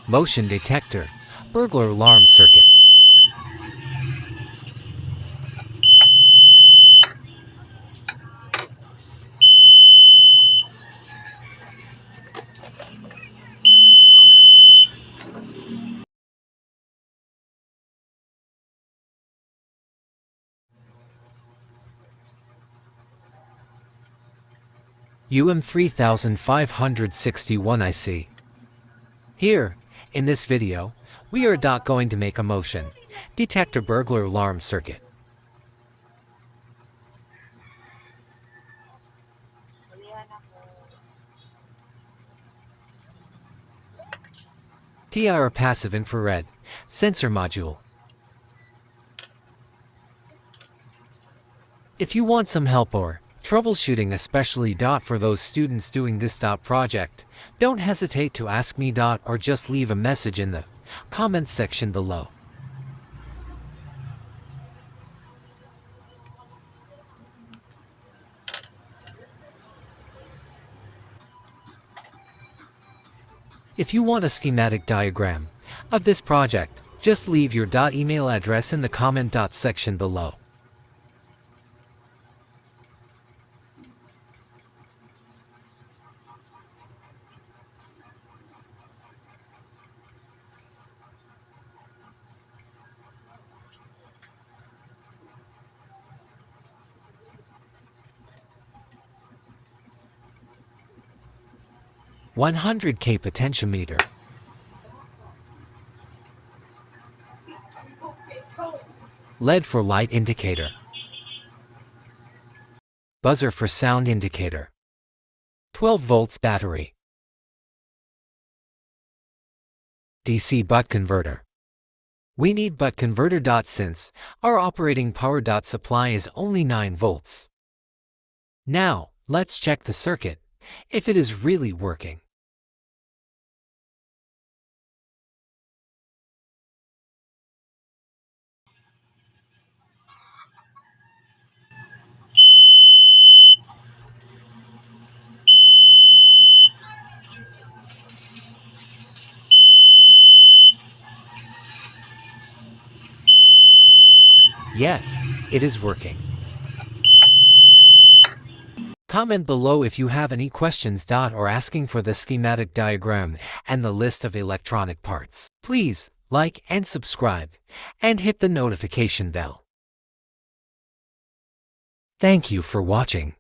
Motion detector, burglar alarm circuit. UM3561 IC. Here, in this video, we are going to make a motion detector burglar alarm circuit. PR passive infrared sensor module. If you want some help or troubleshooting, especially for those students doing this project, don't hesitate to ask me or just leave a message in the comments section below. If you want a schematic diagram of this project, just leave your email address in the comment section below. $100K potentiometer. LED for light indicator. Buzzer for sound indicator. 12 volts battery. DC butt converter. We need butt converter. Since our operating power supply is only 9 volts. Now, let's check the circuit, if it is really working. Yes, it is working. Comment below if you have any questions or asking for the schematic diagram and the list of electronic parts. Please like and subscribe and hit the notification bell. Thank you for watching.